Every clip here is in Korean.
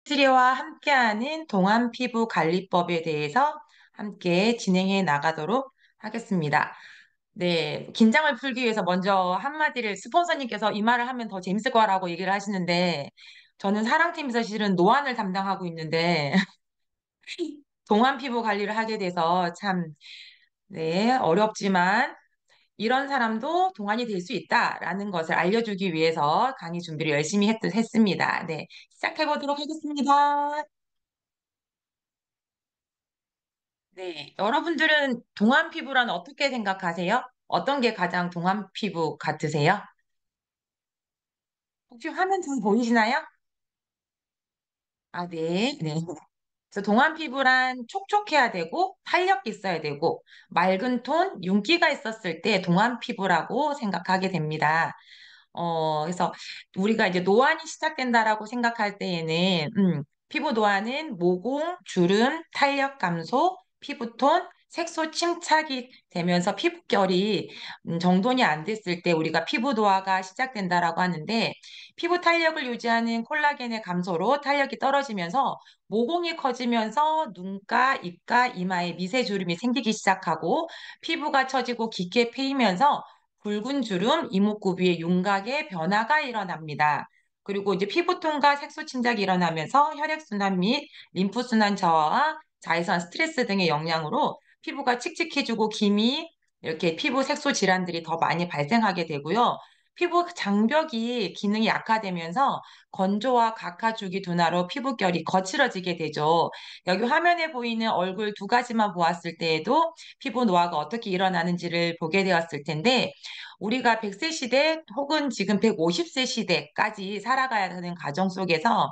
시리와 함께하는 동안 피부 관리법에 대해서 함께 진행해 나가도록 하겠습니다. 네, 긴장을 풀기 위해서 먼저 한마디를 스폰서님께서 이 말을 하면 더 재밌을 거라고 얘기를 하시는데 저는 사랑팀에서 실은 노안을 담당하고 있는데 동안 피부 관리를 하게 돼서 참, 네, 어렵지만 이런 사람도 동안이 될 수 있다라는 것을 알려주기 위해서 강의 준비를 열심히 했습니다. 네, 시작해 보도록 하겠습니다. 네, 여러분들은 동안 피부란 어떻게 생각하세요? 어떤 게 가장 동안 피부 같으세요? 혹시 화면 잘 보이시나요? 아, 네, 네. 그래서 동안 피부란 촉촉해야 되고 탄력 있어야 되고 맑은 톤, 윤기가 있었을 때 동안 피부라고 생각하게 됩니다. 그래서 우리가 이제 노안이 시작된다라고 생각할 때에는, 피부 노안은 모공, 주름, 탄력 감소, 피부톤, 색소 침착이 되면서 피부결이 정돈이 안 됐을 때 우리가 피부 노화가 시작된다라고 하는데, 피부 탄력을 유지하는 콜라겐의 감소로 탄력이 떨어지면서 모공이 커지면서 눈가, 입가, 이마에 미세 주름이 생기기 시작하고 피부가 처지고 깊게 패이면서 붉은 주름, 이목구비의 윤곽에 변화가 일어납니다. 그리고 이제 피부톤과 색소 침착이 일어나면서 혈액순환 및 림프순환 저하와 자외선 스트레스 등의 영향으로 피부가 칙칙해지고 기미, 이렇게 피부 색소 질환들이 더 많이 발생하게 되고요. 피부 장벽이 기능이 약화되면서 건조와 각화주기 둔화로 피부결이 거칠어지게 되죠. 여기 화면에 보이는 얼굴 두 가지만 보았을 때에도 피부 노화가 어떻게 일어나는지를 보게 되었을 텐데, 우리가 100세 시대 혹은 지금 150세 시대까지 살아가야 하는 과정 속에서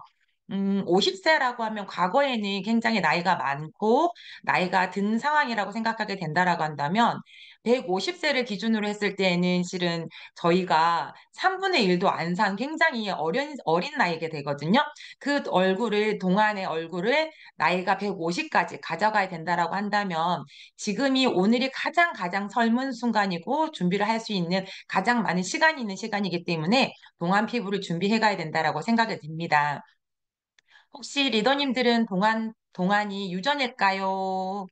50세라고 하면 과거에는 굉장히 나이가 많고 나이가 든 상황이라고 생각하게 된다라고 한다면 150세를 기준으로 했을 때에는 실은 저희가 3분의 1도 안 산 굉장히 어린 나이게 되거든요. 그 얼굴을, 동안의 얼굴을 나이가 150까지 가져가야 된다라고 한다면 지금이 오늘이 가장 젊은 순간이고 준비를 할 수 있는 가장 많은 시간이 있는 시간이기 때문에 동안 피부를 준비해 가야 된다라고 생각이 듭니다. 혹시 리더님들은 동안이 유전일까요?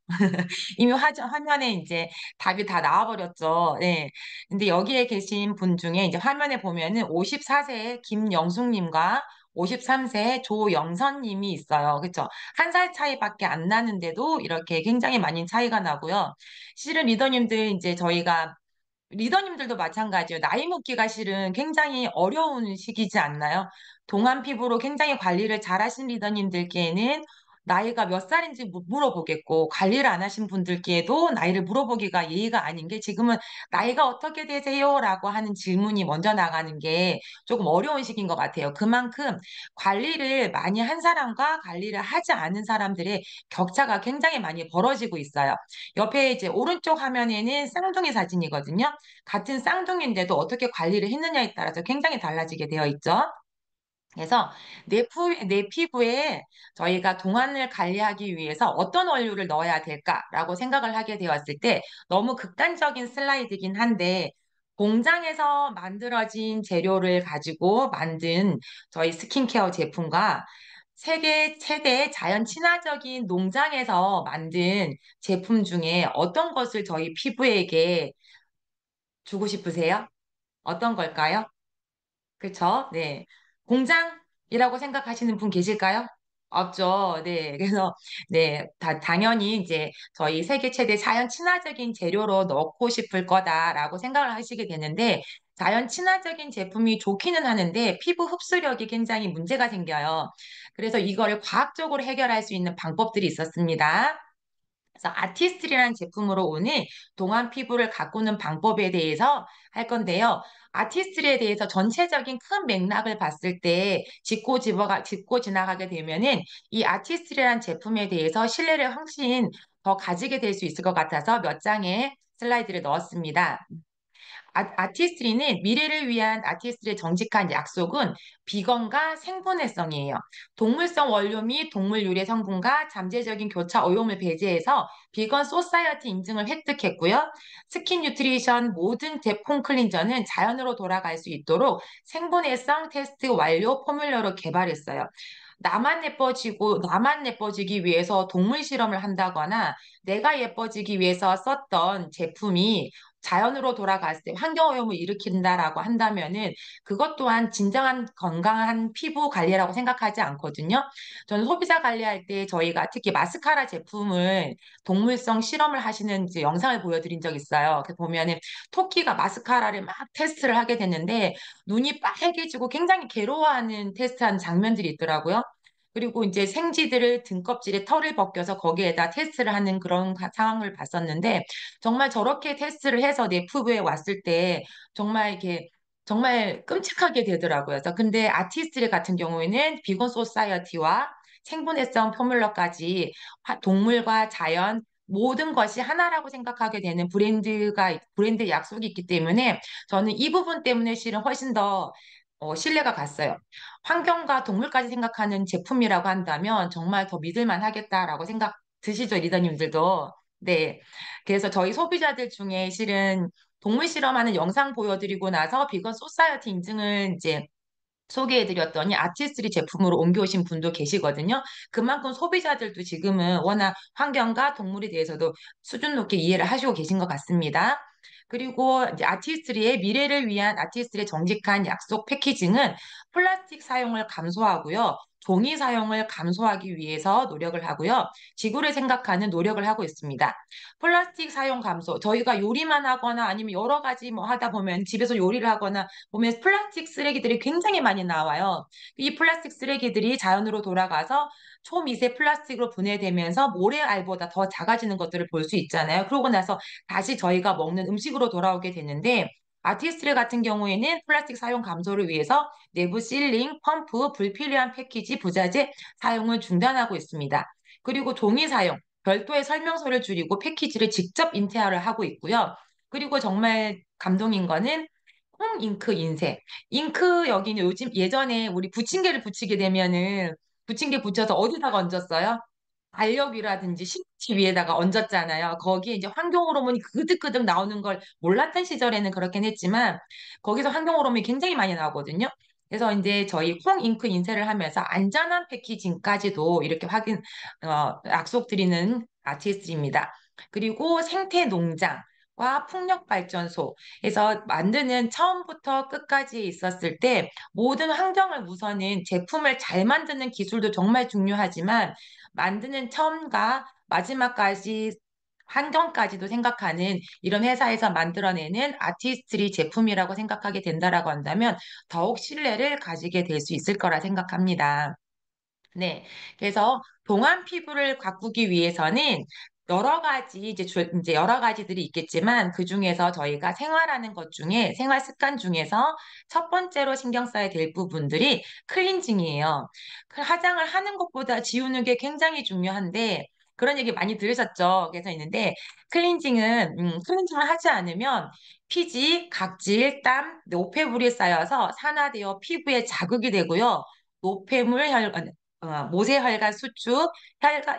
이미 화면에 이제 답이 다 나와버렸죠. 네. 근데 여기에 계신 분 중에 이제 화면에 보면은 54세의 김영숙님과 53세의 조영선님이 있어요. 그렇죠? 한 살 차이밖에 안 나는데도 이렇게 굉장히 많이 차이가 나고요. 실은 리더님들 이제 저희가 리더님들도 마찬가지예요. 나이 먹기가 실은 굉장히 어려운 시기지 않나요? 동안 피부로 굉장히 관리를 잘하신 리더님들께는 나이가 몇 살인지 물어보겠고, 관리를 안 하신 분들께도 나이를 물어보기가 예의가 아닌 게, 지금은 나이가 어떻게 되세요? 라고 하는 질문이 먼저 나가는 게 조금 어려운 시기인 것 같아요. 그만큼 관리를 많이 한 사람과 관리를 하지 않은 사람들의 격차가 굉장히 많이 벌어지고 있어요. 옆에 이제 오른쪽 화면에는 쌍둥이 사진이거든요. 같은 쌍둥이인데도 어떻게 관리를 했느냐에 따라서 굉장히 달라지게 되어 있죠. 그래서 내 피부에 저희가 동안을 관리하기 위해서 어떤 원료를 넣어야 될까라고 생각을 하게 되었을 때 너무 극단적인 슬라이드긴 한데, 공장에서 만들어진 재료를 가지고 만든 저희 스킨케어 제품과 세계 최대 자연 친화적인 농장에서 만든 제품 중에 어떤 것을 저희 피부에게 주고 싶으세요? 어떤 걸까요? 그쵸? 네. 공장이라고 생각하시는 분 계실까요? 없죠. 네. 그래서, 네. 당연히 이제 저희 세계 최대 자연 친화적인 재료로 넣고 싶을 거다라고 생각을 하시게 되는데, 자연 친화적인 제품이 좋기는 하는데, 피부 흡수력이 굉장히 문제가 생겨요. 그래서 이거를 과학적으로 해결할 수 있는 방법들이 있었습니다. 그래서 아티스트리라는 제품으로 오늘 동안 피부를 가꾸는 방법에 대해서 할 건데요. 아티스트리에 대해서 전체적인 큰 맥락을 봤을 때 짚고 지나가게 되면은 이 아티스트리라는 제품에 대해서 신뢰를 훨씬 더 가지게 될 수 있을 것 같아서 몇 장의 슬라이드를 넣었습니다. 아티스트리는 미래를 위한 아티스트의 정직한 약속은 비건과 생분해성이에요. 동물성 원료 및 동물 유래 성분과 잠재적인 교차 오염을 배제해서 비건 소사이어티 인증을 획득했고요. 스킨 뉴트리션 모든 제품 클린저는 자연으로 돌아갈 수 있도록 생분해성 테스트 완료 포뮬러로 개발했어요. 나만 예뻐지고, 나만 예뻐지기 위해서 동물 실험을 한다거나, 내가 예뻐지기 위해서 썼던 제품이 자연으로 돌아갔을 때 환경오염을 일으킨다라고 한다면은 그것 또한 진정한 건강한 피부 관리라고 생각하지 않거든요. 저는 소비자 관리할 때 저희가 특히 마스카라 제품을 동물성 실험을 하시는 이제 영상을 보여드린 적 있어요. 그 보면은 토끼가 마스카라를 막 테스트를 하게 됐는데 눈이 빨개지고 굉장히 괴로워하는 테스트한 장면들이 있더라고요. 그리고 이제 생쥐들을 등껍질에 털을 벗겨서 거기에다 테스트를 하는 그런 상황을 봤었는데 정말 저렇게 테스트를 해서 내 피부에 왔을 때 정말 이렇게 정말 끔찍하게 되더라고요. 그래서 근데 아티스트들 같은 경우에는 비건 소사이어티와 생분해성 포뮬러까지 동물과 자연 모든 것이 하나라고 생각하게 되는 브랜드 약속이 있기 때문에 저는 이 부분 때문에 실은 훨씬 더 신뢰가 갔어요. 환경과 동물까지 생각하는 제품이라고 한다면 정말 더 믿을만 하겠다라고 생각 드시죠, 리더님들도. 네. 그래서 저희 소비자들 중에 실은 동물 실험하는 영상 보여드리고 나서 비건 소사이어티 인증을 이제 소개해드렸더니 아티스트리 제품으로 옮겨오신 분도 계시거든요. 그만큼 소비자들도 지금은 워낙 환경과 동물에 대해서도 수준 높게 이해를 하시고 계신 것 같습니다. 그리고 이제 아티스트리의 미래를 위한 아티스트리의 정직한 약속 패키징은 플라스틱 사용을 감소하고요. 종이 사용을 감소하기 위해서 노력을 하고요. 지구를 생각하는 노력을 하고 있습니다. 플라스틱 사용 감소, 저희가 요리만 하거나 아니면 여러 가지 뭐 하다 보면 집에서 요리를 하거나 보면 플라스틱 쓰레기들이 굉장히 많이 나와요. 이 플라스틱 쓰레기들이 자연으로 돌아가서 초미세 플라스틱으로 분해되면서 모래알보다 더 작아지는 것들을 볼 수 있잖아요. 그러고 나서 다시 저희가 먹는 음식으로 돌아오게 되는데 아티스트리 같은 경우에는 플라스틱 사용 감소를 위해서 내부 실링, 펌프, 불필요한 패키지, 부자재 사용을 중단하고 있습니다. 그리고 종이 사용, 별도의 설명서를 줄이고 패키지를 직접 인쇄를 하고 있고요. 그리고 정말 감동인 거는 콩잉크 인쇄. 잉크 여기는 요즘 예전에 우리 부침개를 붙이게 되면은 부침개 붙여서 어디다가 얹었어요? 달력이라든지 신문지 위에다가 얹었잖아요. 거기에 이제 환경 호르몬이 그득그득 나오는 걸 몰랐던 시절에는 그렇긴 했지만 거기서 환경 호르몬이 굉장히 많이 나오거든요. 그래서 이제 저희 콩잉크 인쇄를 하면서 안전한 패키징까지도 이렇게 약속드리는 아티스트입니다. 그리고 생태 농장과 풍력 발전소에서 만드는 처음부터 끝까지 있었을 때 모든 환경을 우선은 제품을 잘 만드는 기술도 정말 중요하지만 만드는 처음과 마지막까지 환경까지도 생각하는 이런 회사에서 만들어내는 아티스트리 제품이라고 생각하게 된다라고 한다면 더욱 신뢰를 가지게 될 수 있을 거라 생각합니다. 네. 그래서 동안 피부를 가꾸기 위해서는 여러 가지 이제 여러 가지들이 있겠지만 그중에서 저희가 생활하는 것 중에 생활 습관 중에서 첫 번째로 신경 써야 될 부분들이 클렌징이에요. 그 화장을 하는 것보다 지우는 게 굉장히 중요한데 그런 얘기 많이 들으셨죠? 그래서 있는데 클렌징을 하지 않으면 피지, 각질, 땀, 노폐물이 쌓여서 산화되어 피부에 자극이 되고요. 모세혈관 수축,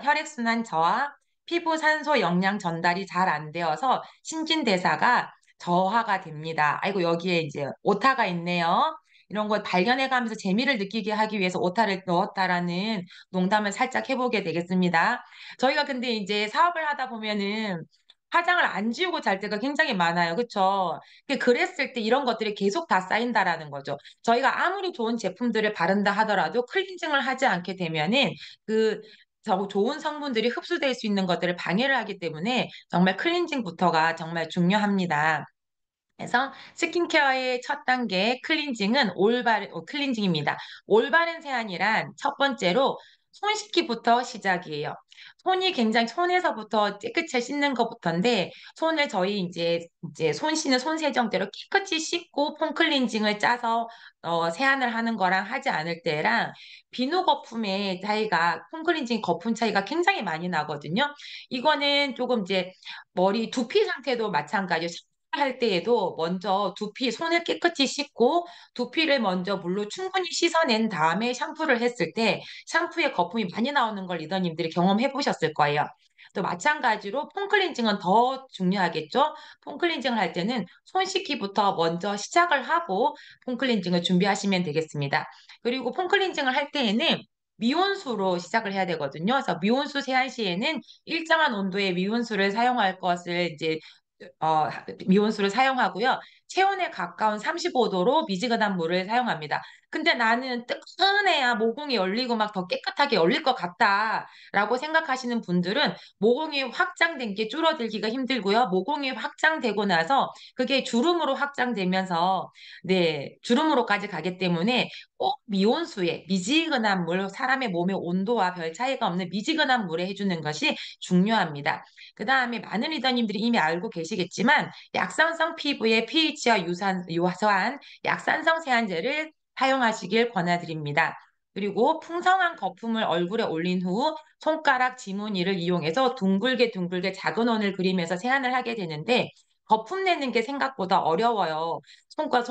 혈액순환 저하, 피부 산소 영양 전달이 잘 안 되어서 신진대사가 저하가 됩니다. 아이고, 여기에 이제 오타가 있네요. 이런 걸 발견해가면서 재미를 느끼게 하기 위해서 오타를 넣었다라는 농담을 살짝 해보게 되겠습니다. 저희가 근데 이제 사업을 하다 보면은 화장을 안 지우고 잘 때가 굉장히 많아요. 그쵸? 그랬을 때 이런 것들이 계속 다 쌓인다라는 거죠. 저희가 아무리 좋은 제품들을 바른다 하더라도 클렌징을 하지 않게 되면은 그 좋은 성분들이 흡수될 수 있는 것들을 방해를 하기 때문에 정말 클렌징부터가 정말 중요합니다. 그래서 스킨케어의 첫 단계 클렌징입니다. 올바른 세안이란 첫 번째로 손 씻기부터 시작이에요. 손에서부터 깨끗이 씻는 것부터인데 손을 저희 이제 손 씻는 손 세정대로 깨끗이 씻고 폼 클렌징을 짜서 세안을 하는 거랑 하지 않을 때랑 비누 거품의 차이가 폼 클렌징 거품 차이가 굉장히 많이 나거든요. 이거는 조금 이제 머리 두피 상태도 마찬가지예요. 할 때에도 먼저 손을 깨끗이 씻고 두피를 먼저 물로 충분히 씻어낸 다음에 샴푸를 했을 때 샴푸에 거품이 많이 나오는 걸 리더님들이 경험해 보셨을 거예요. 또 마찬가지로 폼클렌징은 더 중요하겠죠? 폼클렌징을 할 때는 손 씻기부터 먼저 시작을 하고 폼클렌징을 준비하시면 되겠습니다. 그리고 폼클렌징을 할 때에는 미온수로 시작을 해야 되거든요. 그래서 미온수 세안 시에는 일정한 온도의 미온수를 사용할 것을 이제 어, 미온수를 사용하고요. 체온에 가까운 35도로 미지근한 물을 사용합니다. 근데 나는 뜨끈해야 모공이 열리고 막 더 깨끗하게 열릴 것 같다라고 생각하시는 분들은 모공이 확장된 게 줄어들기가 힘들고요. 모공이 확장되고 나서 그게 주름으로 확장되면서 네, 주름으로까지 가기 때문에 꼭 미온수에 미지근한 물, 사람의 몸의 온도와 별 차이가 없는 미지근한 물에 해주는 것이 중요합니다. 그 다음에 많은 리더님들이 이미 알고 계시겠지만 약산성 피부의 pH와 유사한 약산성 세안제를 사용하시길 권해드립니다. 그리고 풍성한 거품을 얼굴에 올린 후 손가락 지문이를 이용해서 둥글게 둥글게 작은 원을 그리면서 세안을 하게 되는데 거품 내는 게 생각보다 어려워요. 그러니까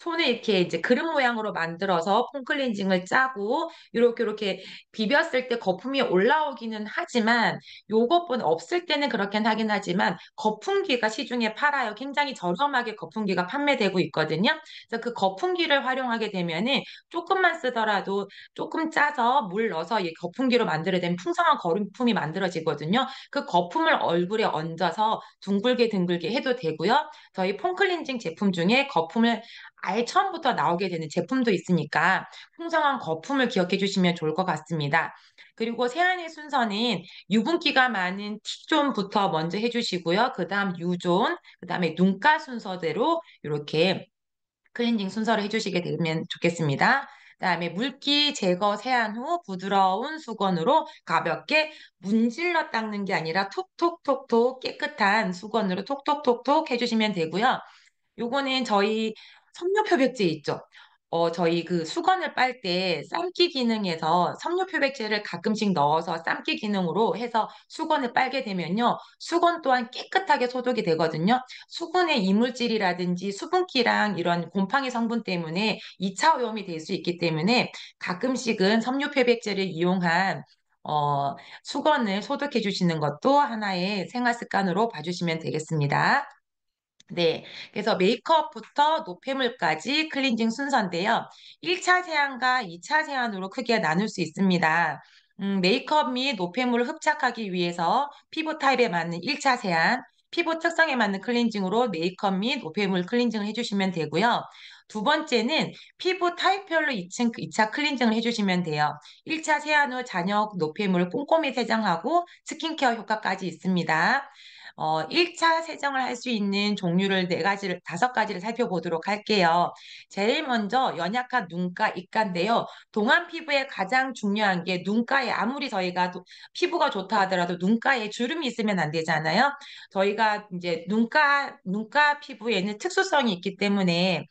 손을 이렇게 이제 그릇 모양으로 만들어서 폼클렌징을 짜고 이렇게 비볐을 때 거품이 올라오기는 하지만 요것뿐 없을 때는 그렇긴 하긴 하지만 거품기가 시중에 팔아요. 굉장히 저렴하게 거품기가 판매되고 있거든요. 그래서 그 거품기를 활용하게 되면은 조금만 쓰더라도 조금 짜서 물 넣어서 이 거품기로 만들어낸 풍성한 거품이 만들어지거든요. 그 거품을 얼굴에 얹어서 둥글게 둥글게 해도 되고요. 저희 폼클렌징 제품 중에 거품을 아예 처음부터 나오게 되는 제품도 있으니까 풍성한 거품을 기억해 주시면 좋을 것 같습니다. 그리고 세안의 순서는 유분기가 많은 T존부터 먼저 해주시고요. 그 다음 U존, 그 다음에 눈가 순서대로 이렇게 클렌징 순서를 해주시게 되면 좋겠습니다. 그다음에 물기 제거 세안 후 부드러운 수건으로 가볍게 문질러 닦는 게 아니라 톡톡톡톡 깨끗한 수건으로 톡톡톡톡 해주시면 되고요. 요거는 저희 섬유 표백제 있죠. 저희 그 수건을 빨 때 삶기 기능에서 섬유 표백제를 가끔씩 넣어서 삶기 기능으로 해서 수건을 빨게 되면요. 수건 또한 깨끗하게 소독이 되거든요. 수분의 이물질이라든지 수분기랑 이런 곰팡이 성분 때문에 2차 오염이 될 수 있기 때문에 가끔씩은 섬유 표백제를 이용한 수건을 소독해 주시는 것도 하나의 생활 습관으로 봐주시면 되겠습니다. 네. 그래서 메이크업부터 노폐물까지 클렌징 순서인데요. 1차 세안과 2차 세안으로 크게 나눌 수 있습니다. 메이크업 및 노폐물을 흡착하기 위해서 피부 타입에 맞는 1차 세안, 피부 특성에 맞는 클렌징으로 메이크업 및 노폐물 클렌징을 해주시면 되고요. 두 번째는 피부 타입별로 2차 클렌징을 해주시면 돼요. 1차 세안 후 잔여 노폐물을 꼼꼼히 세정하고 스킨케어 효과까지 있습니다. 1차 세정을 할 수 있는 종류를 다섯 가지를 살펴보도록 할게요. 제일 먼저 연약한 눈가, 입가인데요. 동안 피부에 가장 중요한 게 눈가에 아무리 저희가 피부가 좋다 하더라도 눈가에 주름이 있으면 안 되잖아요. 저희가 이제 눈가 피부에는 특수성이 있기 때문에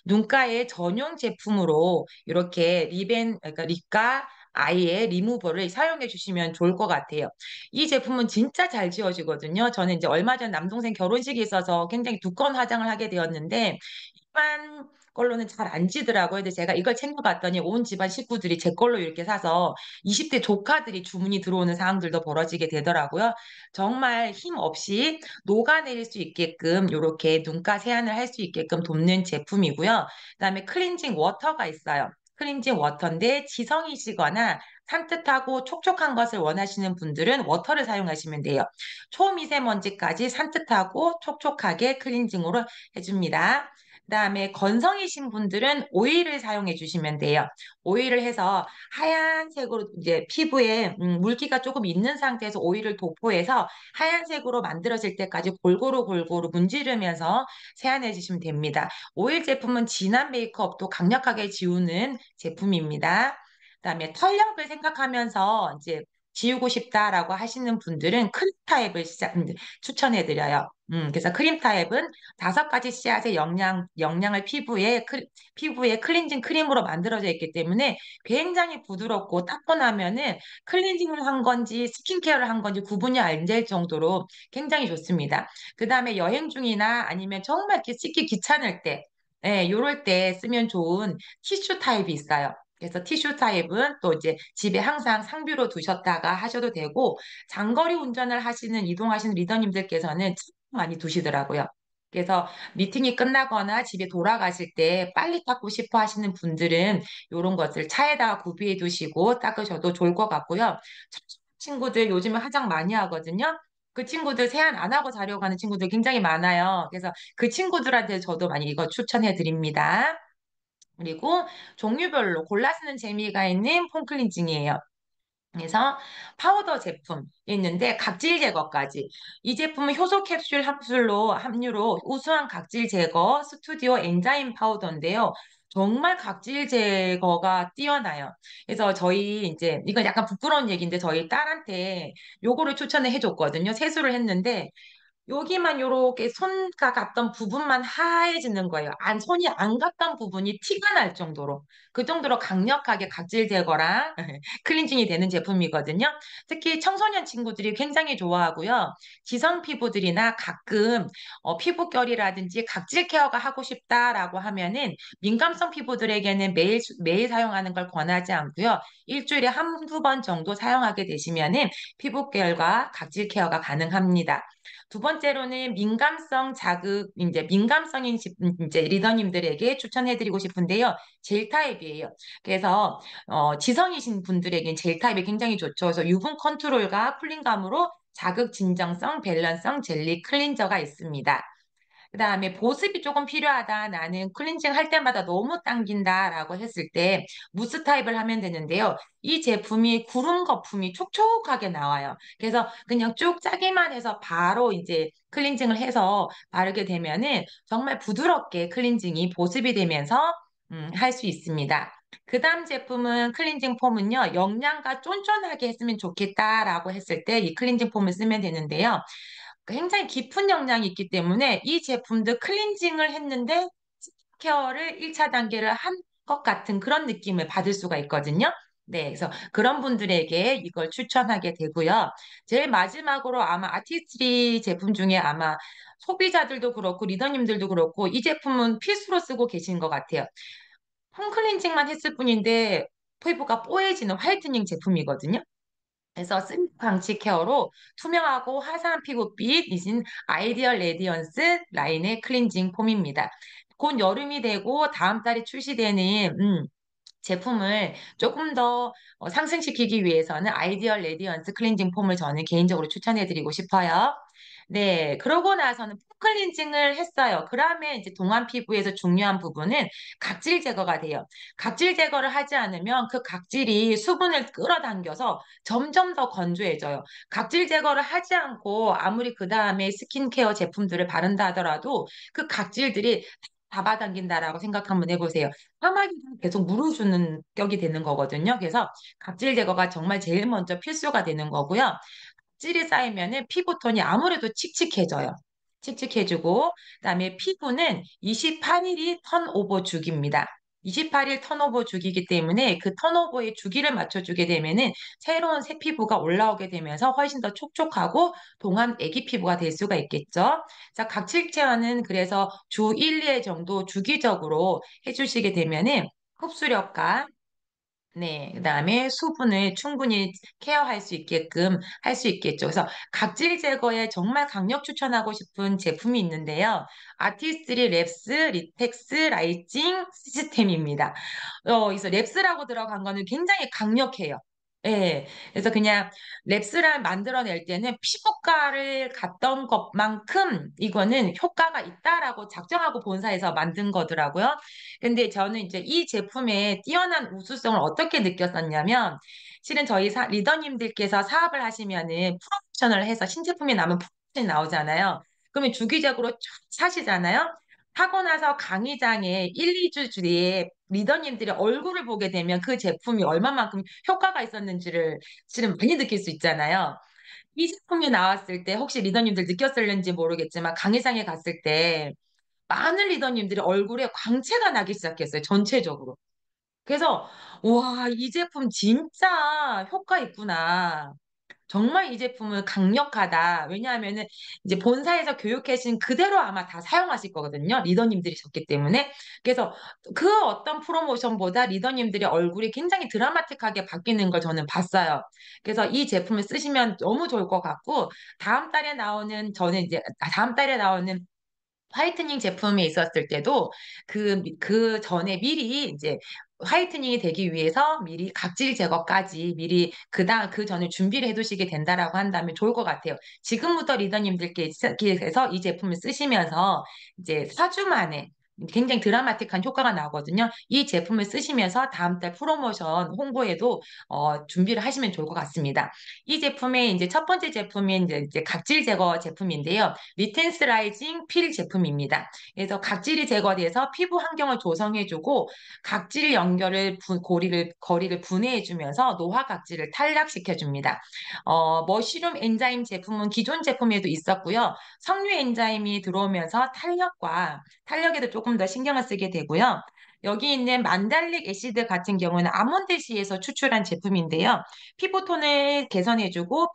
눈가에 전용 제품으로 이렇게 그러니까 립과 아이의 리무버를 사용해 주시면 좋을 것 같아요. 이 제품은 진짜 잘 지워지거든요. 저는 이제 얼마 전 남동생 결혼식이 있어서 굉장히 두꺼운 화장을 하게 되었는데 일반 걸로는 잘 안 지더라고요. 근데 제가 이걸 챙겨봤더니 온 집안 식구들이 제 걸로 이렇게 사서 20대 조카들이 주문이 들어오는 상황들도 벌어지게 되더라고요. 정말 힘 없이 녹아내릴 수 있게끔 이렇게 눈가 세안을 할 수 있게끔 돕는 제품이고요. 그다음에 클렌징 워터가 있어요. 클렌징 워터인데 지성이시거나 산뜻하고 촉촉한 것을 원하시는 분들은 워터를 사용하시면 돼요. 초미세먼지까지 산뜻하고 촉촉하게 클렌징으로 해줍니다. 그다음에 건성이신 분들은 오일을 사용해 주시면 돼요. 오일을 해서 하얀색으로 이제 피부에 물기가 조금 있는 상태에서 오일을 도포해서 하얀색으로 만들어질 때까지 골고루 문지르면서 세안해 주시면 됩니다. 오일 제품은 진한 메이크업도 강력하게 지우는 제품입니다. 그다음에 탄력을 생각하면서 이제 지우고 싶다라고 하시는 분들은 크림 타입을 추천해드려요. 그래서 크림 타입은 다섯 가지 씨앗의 영양을 피부에 클렌징 크림으로 만들어져 있기 때문에 굉장히 부드럽고 닦고 나면은 클렌징을 한 건지 스킨케어를 한 건지 구분이 안 될 정도로 굉장히 좋습니다. 그 다음에 여행 중이나 아니면 정말 이렇게 씻기 귀찮을 때, 예, 요럴 때 쓰면 좋은 티슈 타입이 있어요. 그래서 티슈 타입은 또 이제 집에 항상 상비로 두셨다가 하셔도 되고 장거리 운전을 이동하시는 리더님들께서는 참 많이 두시더라고요. 그래서 미팅이 끝나거나 집에 돌아가실 때 빨리 닦고 싶어 하시는 분들은 이런 것을 차에다가 구비해 두시고 닦으셔도 좋을 것 같고요. 친구들 요즘에 화장 많이 하거든요. 그 친구들 세안 안 하고 자려고 하는 친구들 굉장히 많아요. 그래서 그 친구들한테 저도 많이 이거 추천해 드립니다. 그리고 종류별로 골라 쓰는 재미가 있는 폼클렌징이에요. 그래서 파우더 제품 있는데 각질 제거까지. 이 제품은 효소 캡슐 함유로 우수한 각질 제거 스튜디오 엔자임 파우더인데요. 정말 각질 제거가 뛰어나요. 그래서 저희 이제 이건 약간 부끄러운 얘기인데 저희 딸한테 요거를 추천을 해줬거든요. 세수를 했는데 여기만 요렇게 손가 갔던 부분만 하얘지는 거예요. 손이 안 갔던 부분이 티가 날 정도로. 그 정도로 강력하게 각질 제거랑 클렌징이 되는 제품이거든요. 특히 청소년 친구들이 굉장히 좋아하고요. 지성 피부들이나 가끔 피부결이라든지 각질 케어가 하고 싶다라고 하면은 민감성 피부들에게는 매일 사용하는 걸 권하지 않고요. 일주일에 한두 번 정도 사용하게 되시면은 피부결과 각질 케어가 가능합니다. 두 번째로는 민감성 자극, 이제 민감성인 이제 리더님들에게 추천해드리고 싶은데요. 젤 타입이에요. 그래서 지성이신 분들에겐 젤 타입이 굉장히 좋죠. 그래서 유분 컨트롤과 쿨링감으로 자극 진정성, 밸런성 젤리 클렌저가 있습니다. 그다음에 보습이 조금 필요하다. 나는 클렌징 할 때마다 너무 당긴다라고 했을 때 무스 타입을 하면 되는데요. 이 제품이 구름 거품이 촉촉하게 나와요. 그래서 그냥 쭉 짜기만 해서 바로 이제 클렌징을 해서 바르게 되면은 정말 부드럽게 클렌징이 보습이 되면서 할 수 있습니다. 그 다음 제품은 클렌징 폼은요, 영양가 쫀쫀하게 했으면 좋겠다라고 했을 때 이 클렌징 폼을 쓰면 되는데요. 굉장히 깊은 영양이 있기 때문에 이 제품도 클렌징을 했는데 스킨케어를 1차 단계를 한 것 같은 그런 느낌을 받을 수가 있거든요. 네, 그래서 그런 분들에게 이걸 추천하게 되고요. 제일 마지막으로 아마 아티스트리 제품 중에 아마 소비자들도 그렇고 리더님들도 그렇고 이 제품은 필수로 쓰고 계신 것 같아요. 홈 클렌징만 했을 뿐인데 피부가 뽀얘지는 화이트닝 제품이거든요. 그래서 습 방지 케어로 투명하고 화사한 피부빛이신 아이디얼 레디언스 라인의 클렌징 폼입니다. 곧 여름이 되고 다음 달에 출시되는 제품을 조금 더 상승시키기 위해서는 아이디얼 레디언스 클렌징 폼을 저는 개인적으로 추천해드리고 싶어요. 네, 그러고 나서는 폼 클렌징을 했어요. 그러면 이제 동안 피부에서 중요한 부분은 각질 제거가 돼요. 각질 제거를 하지 않으면 그 각질이 수분을 끌어당겨서 점점 더 건조해져요. 각질 제거를 하지 않고 아무리 그 다음에 스킨케어 제품들을 바른다 하더라도 그 각질들이 잡아당긴다라고 생각 한번 해보세요. 사막이 계속 물어주는 격이 되는 거거든요. 그래서 각질 제거가 정말 제일 먼저 필수가 되는 거고요. 각질이 쌓이면은 피부톤이 아무래도 칙칙해져요. 칙칙해지고, 그다음에 피부는 28일이 턴오버 주기입니다. 28일 턴오버 주기이기 때문에 그 턴오버의 주기를 맞춰주게 되면은 새로운 새 피부가 올라오게 되면서 훨씬 더 촉촉하고 동안 애기 피부가 될 수가 있겠죠. 자, 각질 케어는 그래서 주 1, 2회 정도 주기적으로 해주시게 되면은 흡수력과 네, 그다음에 수분을 충분히 케어할 수 있게끔 할 수 있겠죠. 그래서 각질 제거에 정말 강력 추천하고 싶은 제품이 있는데요. 아티스트리 랩스 리텍스 라이징 시스템입니다. 그래서 랩스라고 들어간 거는 굉장히 강력해요. 예. 그래서 그냥 랩스를 만들어낼 때는 피부과를 갔던 것만큼 이거는 효과가 있다라고 작정하고 본사에서 만든 거더라고요. 근데 저는 이제 이 제품의 뛰어난 우수성을 어떻게 느꼈었냐면, 실은 저희 리더님들께서 사업을 하시면은 프로모션을 해서 신제품이 나오면 프로모션이 나오잖아요. 그러면 주기적으로 쫙 사시잖아요. 하고 나서 강의장에 1, 2주 뒤에 리더님들의 얼굴을 보게 되면 그 제품이 얼마만큼 효과가 있었는지를 실은 많이 느낄 수 있잖아요. 이 제품이 나왔을 때 혹시 리더님들 느꼈을는지 모르겠지만 강의장에 갔을 때 많은 리더님들이 얼굴에 광채가 나기 시작했어요. 전체적으로. 그래서 와, 이 제품 진짜 효과 있구나. 정말 이 제품은 강력하다. 왜냐하면은 이제 본사에서 교육해신 그대로 아마 다 사용하실 거거든요. 리더님들이셨기 때문에. 그래서 그 어떤 프로모션보다 리더님들의 얼굴이 굉장히 드라마틱하게 바뀌는 걸 저는 봤어요. 그래서 이 제품을 쓰시면 너무 좋을 것 같고, 다음 달에 나오는 화이트닝 제품이 있었을 때도 그 전에 미리 이제 화이트닝이 되기 위해서 미리 각질 제거까지 미리 그 전에 준비를 해두시게 된다라고 한다면 좋을 것 같아요. 지금부터 리더님들께서 이 제품을 쓰시면서 이제 4주 만에 굉장히 드라마틱한 효과가 나거든요. 이 제품을 쓰시면서 다음 달 프로모션 홍보에도 준비를 하시면 좋을 것 같습니다. 이 제품의 이제 첫 번째 제품인 이제 각질 제거 제품인데요. 리텐스라이징 필 제품입니다. 그래서 각질이 제거돼서 피부 환경을 조성해주고 각질 연결을 거리를 분해해주면서 노화 각질을 탈락시켜줍니다. 머쉬룸 엔자임 제품은 기존 제품에도 있었고요. 석류 엔자임이 들어오면서 탄력에도 조금 더 신경을 쓰게 되고요. 여기 있는 만달릭 애시드 같은 경우는 아몬드시에서 추출한 제품인데요. 피부톤을 개선해주고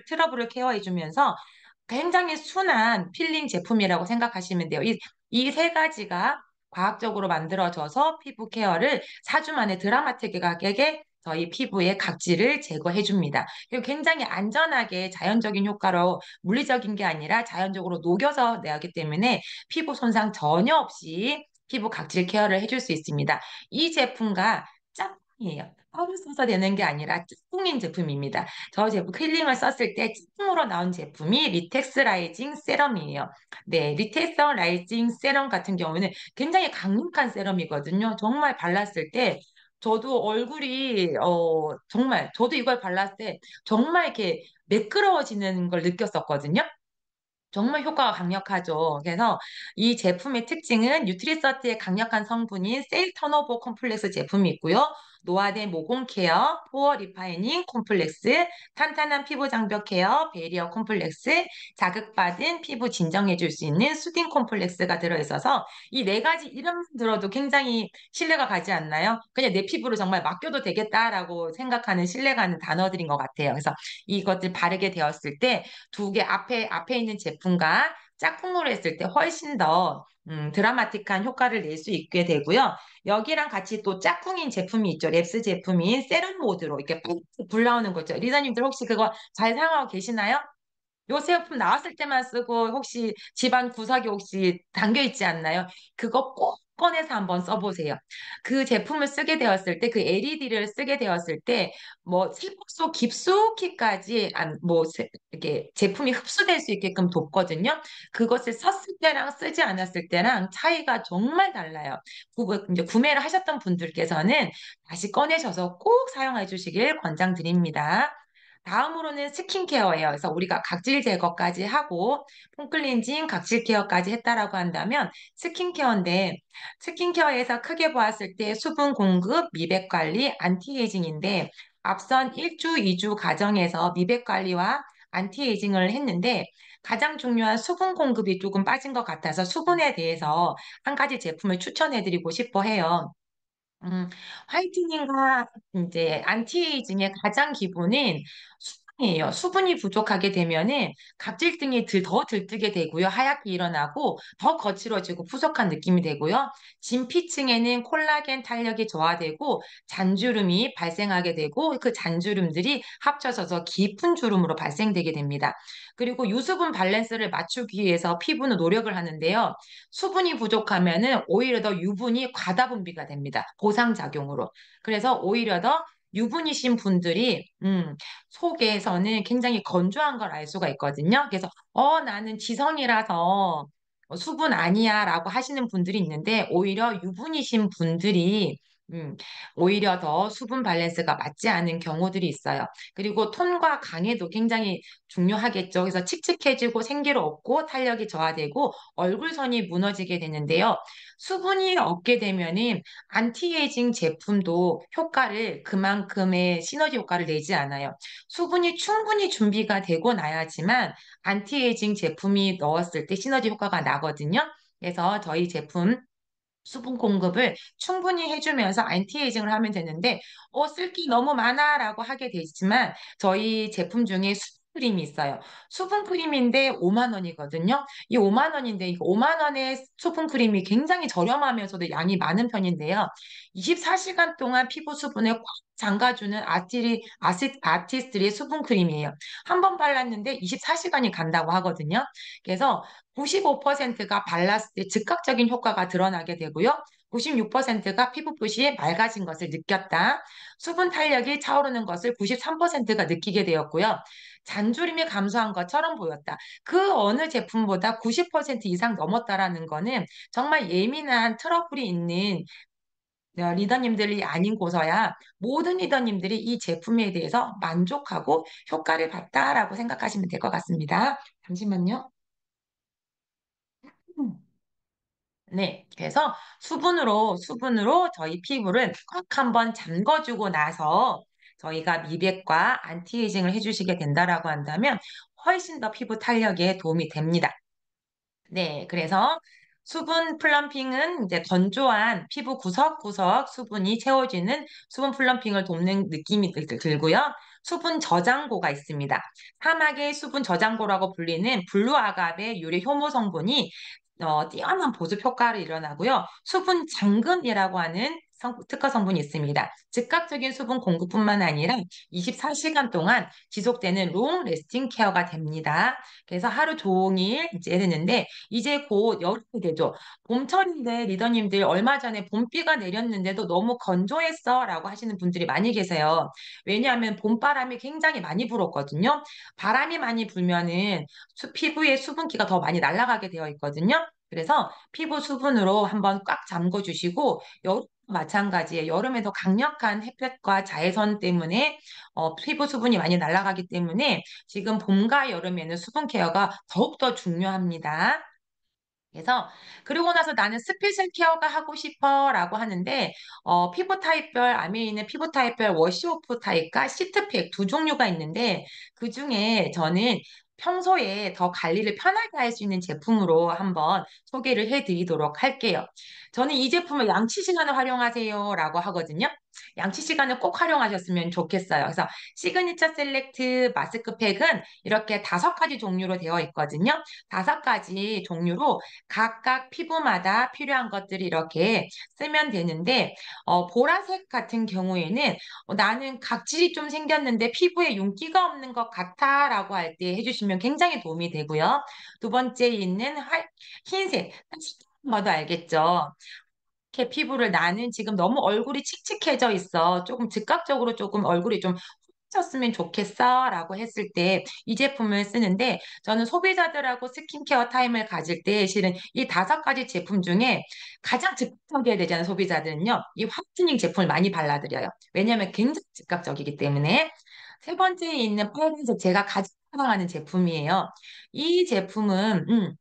트러블을 케어해주면서 굉장히 순한 필링 제품이라고 생각하시면 돼요. 이 세 가지가 과학적으로 만들어져서 피부 케어를 4주 만에 드라마틱하게 저희 피부의 각질을 제거해 줍니다. 그리고 굉장히 안전하게 자연적인 효과로 물리적인 게 아니라 자연적으로 녹여서 내기 때문에 피부 손상 전혀 없이 피부 각질 케어를 해줄 수 있습니다. 이 제품과 짝꿍이에요. 따로 써서 되는 게 아니라 짝꿍인 제품입니다. 저 제품 필링을 썼을 때 짝꿍으로 나온 제품이 리텍스 라이징 세럼이에요. 네, 리텍스 라이징 세럼 같은 경우는 굉장히 강력한 세럼이거든요. 정말 발랐을 때 저도 얼굴이 정말 저도 이걸 발랐을 때 정말 이렇게 매끄러워지는 걸 느꼈었거든요. 정말 효과가 강력하죠. 그래서 이 제품의 특징은 뉴트리서트의 강력한 성분인 셀 턴오버 콤플렉스 제품이 있고요. 노화된 모공 케어, 포어 리파이닝 콤플렉스, 탄탄한 피부 장벽 케어, 베리어 콤플렉스, 자극받은 피부 진정해 줄 수 있는 수딩 콤플렉스가 들어있어서 이 네 가지 이름 들어도 굉장히 신뢰가 가지 않나요? 그냥 내 피부로 정말 맡겨도 되겠다라고 생각하는 신뢰가는 단어들인 것 같아요. 그래서 이것들 바르게 되었을 때 두 개 앞에 있는 제품과 짝꿍으로 했을 때 훨씬 더 드라마틱한 효과를 낼 수 있게 되고요. 여기랑 같이 또 짝꿍인 제품이 있죠. 랩스 제품인 세럼 모드로 이렇게 불 나오는 거죠. 리더님들 혹시 그거 잘 사용하고 계시나요? 요 제품 나왔을 때만 쓰고 혹시 집안 구석에 혹시 담겨 있지 않나요? 그거 꼭 꺼내서 한번 써보세요. 그 제품을 쓰게 되었을 때, 그 LED를 쓰게 되었을 때, 뭐 세포 속 깊숙이까지 이렇게 제품이 흡수될 수 있게끔 돕거든요. 그것을 썼을 때랑 쓰지 않았을 때랑 차이가 정말 달라요. 이제 구매를 하셨던 분들께서는 다시 꺼내셔서 꼭 사용해 주시길 권장드립니다. 다음으로는 스킨케어예요. 그래서 우리가 각질 제거까지 하고 폼클렌징, 각질 케어까지 했다라고 한다면 스킨케어인데 스킨케어에서 크게 보았을 때 수분 공급, 미백 관리, 안티에이징인데 앞선 1주, 2주 과정에서 미백 관리와 안티에이징을 했는데 가장 중요한 수분 공급이 조금 빠진 것 같아서 수분에 대해서 한 가지 제품을 추천해드리고 싶어 해요. 음, 화이트닝과 이제 안티에이징의 가장 기본은 수분이에요. 수분이 부족하게 되면은 각질등이 더 들뜨게 되고요. 하얗게 일어나고 더 거칠어지고 푸석한 느낌이 되고요. 진피층에는 콜라겐 탄력이 저하되고 잔주름이 발생하게 되고 그 잔주름들이 합쳐져서 깊은 주름으로 발생되게 됩니다. 그리고 유수분 밸런스를 맞추기 위해서 피부는 노력을 하는데요. 수분이 부족하면은 오히려 더 유분이 과다 분비가 됩니다. 보상작용으로. 그래서 오히려 더 유분이신 분들이 속에서는 굉장히 건조한 걸 알 수가 있거든요. 그래서 나는 지성이라서 수분 아니야라고 하시는 분들이 있는데 오히려 유분이신 분들이 음, 오히려 더 수분 밸런스가 맞지 않은 경우들이 있어요. 그리고 톤과 강해도 굉장히 중요하겠죠. 그래서 칙칙해지고 생기를 얻고 탄력이 저하되고 얼굴선이 무너지게 되는데요. 수분이 없게 되면은 안티에이징 제품도 효과를 그만큼의 시너지 효과를 내지 않아요. 수분이 충분히 준비가 되고 나야지만 안티에이징 제품이 넣었을 때 시너지 효과가 나거든요. 그래서 저희 제품 수분 공급을 충분히 해주면서 안티에이징을 하면 되는데, 쓸 게 너무 많아라고 하게 되지만 저희 제품 중에 크림이 있어요. 수분 크림인데 5만 원이거든요. 이 5만 원인데 이 5만 원의 수분 크림이 굉장히 저렴하면서도 양이 많은 편인데요. 24시간 동안 피부 수분을 꽉 잠가주는 아티스트의 수분 크림이에요. 한 번 발랐는데 24시간이 간다고 하거든요. 그래서 95%가 발랐을 때 즉각적인 효과가 드러나게 되고요. 96%가 피부끝이 맑아진 것을 느꼈다. 수분 탄력이 차오르는 것을 93%가 느끼게 되었고요. 잔주림이 감소한 것처럼 보였다. 그 어느 제품보다 90% 이상 넘었다라는 거는 정말 예민한 트러블이 있는 리더님들이 아닌고서야 모든 리더님들이 이 제품에 대해서 만족하고 효과를 봤다라고 생각하시면 될 것 같습니다. 잠시만요. 음. 네, 그래서 수분으로 저희 피부를 꽉 한번 잠궈주고 나서 저희가 미백과 안티에이징을 해주시게 된다라고 한다면 훨씬 더 피부 탄력에 도움이 됩니다. 네, 그래서 수분 플럼핑은 이제 건조한 피부 구석구석 수분이 채워지는 수분 플럼핑을 돕는 느낌이 들고요. 수분 저장고가 있습니다. 사막의 수분 저장고라고 불리는 블루 아가베 유래 효모 성분이 뛰어난 보습 효과를 일어나고요. 수분 잠금이라고 하는 특허 성분이 있습니다. 즉각적인 수분 공급뿐만 아니라 24시간 동안 지속되는 롱 레스팅 케어가 됩니다. 그래서 하루 종일 이제 되는데 이제 곧 여름이 되죠. 봄철인데 리더님들 얼마 전에 봄비가 내렸는데도 너무 건조했어라고 하시는 분들이 많이 계세요. 왜냐하면 봄바람이 굉장히 많이 불었거든요. 바람이 많이 불면은 피부에 수분기가 더 많이 날아가게 되어 있거든요. 그래서 피부 수분으로 한번 꽉 잠궈 주시고 여름 마찬가지예요. 여름에도 강력한 햇볕과 자외선 때문에 피부 수분이 많이 날아가기 때문에 지금 봄과 여름에는 수분 케어가 더욱더 중요합니다. 그래서 그러고 나서 나는 스페셜 케어가 하고 싶어라고 하는데 피부 타입별 안에 있는 피부 타입별 워시오프 타입과 시트팩 두 종류가 있는데 그중에 저는 평소에 더 관리를 편하게 할 수 있는 제품으로 한번 소개를 해드리도록 할게요. 저는 이 제품을 양치 시간을 활용하세요라고 하거든요. 양치 시간을 꼭 활용하셨으면 좋겠어요. 그래서 시그니처 셀렉트 마스크팩은 이렇게 5가지 종류로 되어 있거든요. 5가지 종류로 각각 피부마다 필요한 것들이 이렇게 쓰면 되는데, 보라색 같은 경우에는 나는 각질이 좀 생겼는데 피부에 윤기가 없는 것 같아 라고 할 때 해주시면 굉장히 도움이 되고요. 두 번째 있는 흰색, 봐도 알겠죠? 이렇게 피부를 나는 지금 너무 얼굴이 칙칙해져 있어. 조금 즉각적으로 조금 얼굴이 좀 쳤으면 좋겠어 라고 했을 때 이 제품을 쓰는데 저는 소비자들하고 스킨케어 타임을 가질 때 실은 이 5가지 제품 중에 가장 즉각적이어야 되잖아요. 소비자들은요. 이 화이트닝 제품을 많이 발라드려요. 왜냐하면 굉장히 즉각적이기 때문에. 세 번째에 있는 빨간색 제가 가장 사랑하는 제품이에요. 이 제품은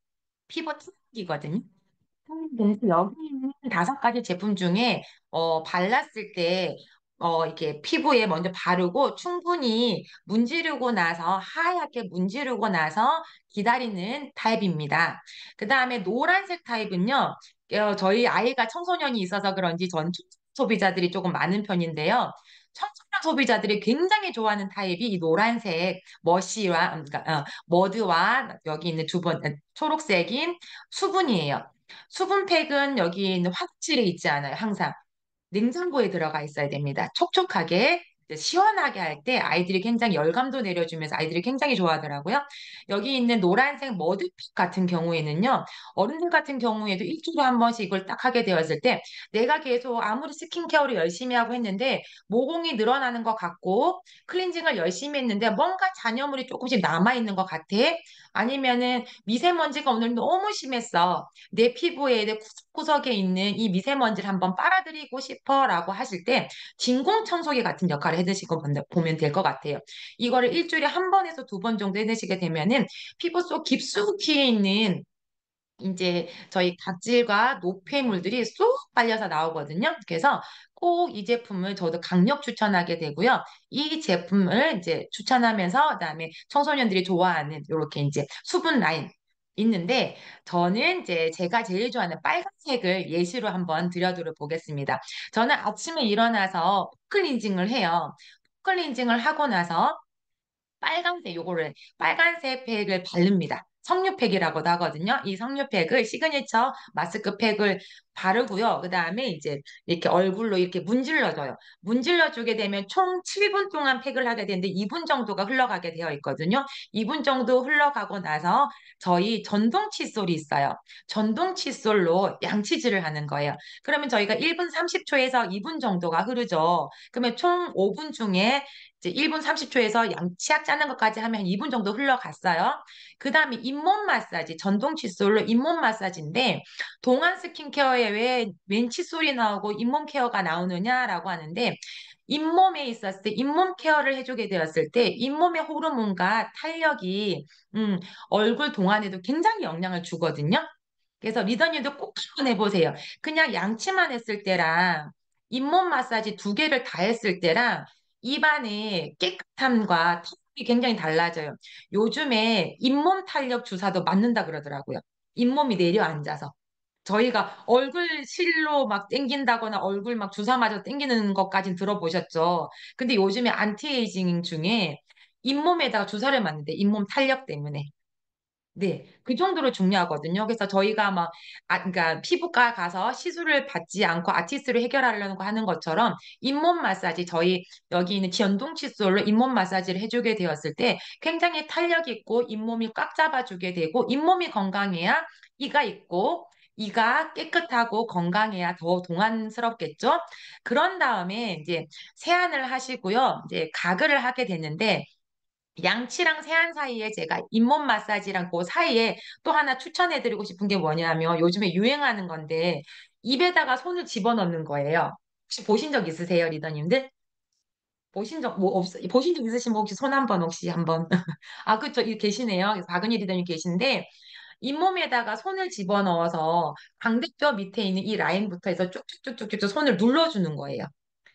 피부 특이거든요. 그래서 여기 있는 5가지 제품 중에 발랐을 때 이렇게 피부에 먼저 바르고 충분히 문지르고 나서 하얗게 문지르고 나서 기다리는 타입입니다. 그 다음에 노란색 타입은요. 저희 아이가 청소년이 있어서 그런지 전 소비자들이 조금 많은 편인데요. 청소년 소비자들이 굉장히 좋아하는 타입이 이 노란색 그러니까, 머드와 여기 있는 두 번 초록색인 수분이에요. 수분팩은 여기 있는 화장실에 있지 않아요, 항상. 냉장고에 들어가 있어야 됩니다. 촉촉하게, 이제 시원하게 할 때 아이들이 굉장히 열감도 내려주면서 아이들이 굉장히 좋아하더라고요. 여기 있는 노란색 머드팩 같은 경우에는요, 어른들 같은 경우에도 일주일에 한 번씩 이걸 딱 하게 되었을 때 내가 계속 아무리 스킨케어를 열심히 하고 했는데 모공이 늘어나는 것 같고 클렌징을 열심히 했는데 뭔가 잔여물이 조금씩 남아있는 것 같아. 아니면은 미세먼지가 오늘 너무 심했어. 내 피부에 내 구석구석에 있는 이 미세먼지를 한번 빨아들이고 싶어라고 하실 때 진공 청소기 같은 역할을 해드시고 보면 될 것 같아요. 이거를 일주일에 한 번에서 2번 정도 해드시게 되면은 피부 속 깊숙이 있는 이제 저희 각질과 노폐물들이 쏙 빨려서 나오거든요. 그래서 꼭 이 제품을 저도 강력 추천하게 되고요. 이 제품을 이제 추천하면서 그다음에 청소년들이 좋아하는 이렇게 이제 수분 라인 있는데 저는 이제 제가 제일 좋아하는 빨간색을 예시로 한번 드려드려 보겠습니다. 저는 아침에 일어나서 폼클렌징을 해요. 폼클렌징을 하고 나서 빨간색 요거를 빨간색 팩을 바릅니다. 석류팩이라고도 하거든요. 이 석류팩을 시그니처 마스크팩을 바르고요. 그다음에 이제 이렇게 얼굴로 이렇게 문질러줘요. 문질러 주게 되면 총 7분 동안 팩을 하게 되는데 2분 정도가 흘러가게 되어 있거든요. 2분 정도 흘러가고 나서 저희 전동 칫솔이 있어요. 전동 칫솔로 양치질을 하는 거예요. 그러면 저희가 1분 30초에서 2분 정도가 흐르죠. 그러면 총 5분 중에 이제 1분 30초에서 양치약 짜는 것까지 하면 한 2분 정도 흘러갔어요. 그 다음에 잇몸 마사지, 전동 칫솔로 잇몸 마사지인데, 동안 스킨케어에 왜 웬 칫솔이 나오고 잇몸 케어가 나오느냐라고 하는데, 잇몸에 있었을 때, 잇몸 케어를 해주게 되었을 때, 잇몸의 호르몬과 탄력이, 얼굴 동안에도 굉장히 영향을 주거든요. 그래서 리더님도 꼭 한번 해보세요. 그냥 양치만 했을 때랑 잇몸 마사지 두 개를 다 했을 때랑 입안의 깨끗함과 탄력이 굉장히 달라져요. 요즘에 잇몸 탄력 주사도 맞는다 그러더라고요. 잇몸이 내려앉아서. 저희가 얼굴 실로 막 땡긴다거나 얼굴 막 주사 맞아 땡기는 것까진 들어보셨죠? 근데 요즘에 안티에이징 중에 잇몸에다가 주사를 맞는데 잇몸 탄력 때문에. 네, 그 정도로 중요하거든요. 그래서 저희가 막, 그러니까 피부과 가서 시술을 받지 않고 아티스트를 해결하려는 거 하는 것처럼 잇몸 마사지, 저희 여기 있는 전동 칫솔로 잇몸 마사지를 해주게 되었을 때 굉장히 탄력 있고 잇몸이 꽉 잡아주게 되고 잇몸이 건강해야 이가 있고 이가 깨끗하고 건강해야 더 동안스럽겠죠? 그런 다음에 이제 세안을 하시고요. 이제 가글을 하게 되는데 양치랑 세안 사이에 제가 잇몸 마사지랑 그 사이에 또 하나 추천해드리고 싶은 게 뭐냐면 요즘에 유행하는 건데 입에다가 손을 집어넣는 거예요. 혹시 보신 적 있으세요, 리더님들? 보신 적 있으신 분 혹시 손 한번 혹시 한번. 아, 그쵸. 이 계시네요. 박은희 리더님 계신데 잇몸에다가 손을 집어넣어서 광대뼈 밑에 있는 이 라인부터 해서 쭉쭉쭉쭉쭉 손을 눌러주는 거예요.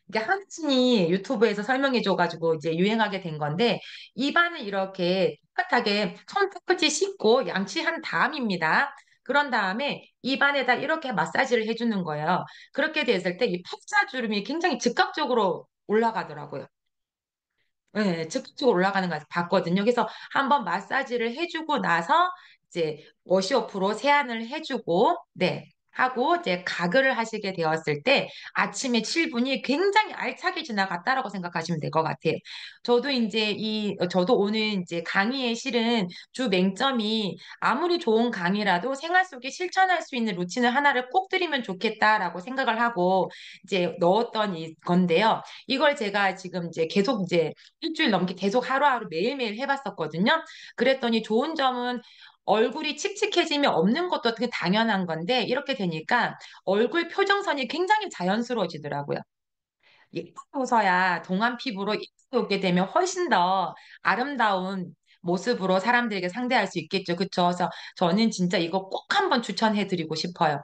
이게 한친이 유튜브에서 설명해줘가지고 이제 유행하게 된 건데 입안을 이렇게 깨끗하게 손 깨끗이 씻고 양치한 다음입니다. 그런 다음에 입안에다 이렇게 마사지를 해주는 거예요. 그렇게 됐을 때 이 팔자주름이 굉장히 즉각적으로 올라가더라고요. 네, 즉각적으로 올라가는 걸 봤거든요. 그래서 한번 마사지를 해주고 나서 이제 워시오프로 세안을 해주고, 네, 하고 이제 가글을 하시게 되었을 때 아침에 7분이 굉장히 알차게 지나갔다라고 생각하시면 될 것 같아요. 저도 오늘 이제 강의에 실은 주 맹점이 아무리 좋은 강의라도 생활 속에 실천할 수 있는 루틴을 하나를 꼭 드리면 좋겠다라고 생각을 하고 이제 넣었던 이 건데요. 이걸 제가 지금 이제 계속 이제 일주일 넘게 계속 하루하루 매일매일 해봤었거든요. 그랬더니 좋은 점은 얼굴이 칙칙해짐이 없는 것도 되게 당연한 건데 이렇게 되니까 얼굴 표정선이 굉장히 자연스러워지더라고요. 예뻐서야 동안 피부로 이렇게 오게 되면 훨씬 더 아름다운 모습으로 사람들에게 상대할 수 있겠죠. 그쵸? 그래서 저는 진짜 이거 꼭 한번 추천해드리고 싶어요.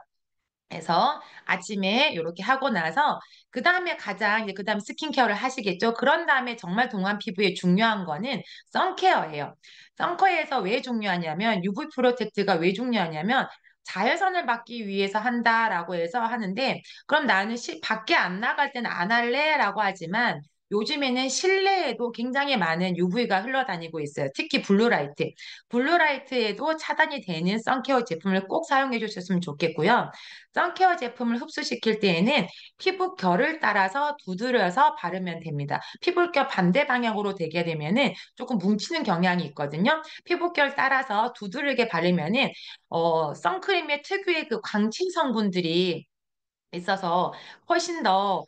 해서 아침에 이렇게 하고 나서 그 다음에 가장 이제 그 다음 스킨케어를 하시겠죠. 그런 다음에 정말 동안 피부에 중요한 거는 선케어예요. 선케어에서 왜 중요하냐면 UV 프로텍트가 왜 중요하냐면 자외선을 받기 위해서 한다라고 해서 하는데 그럼 나는 밖에 안 나갈 때는 안 할래라고 하지만 요즘에는 실내에도 굉장히 많은 UV가 흘러다니고 있어요. 특히 블루라이트. 블루라이트에도 차단이 되는 선케어 제품을 꼭 사용해 주셨으면 좋겠고요. 선케어 제품을 흡수시킬 때에는 피부 결을 따라서 두드려서 바르면 됩니다. 피부결 반대 방향으로 되게 되면은 조금 뭉치는 경향이 있거든요. 피부결 따라서 두드르게 바르면은 선크림의 특유의 그 광채 성분들이 있어서 훨씬 더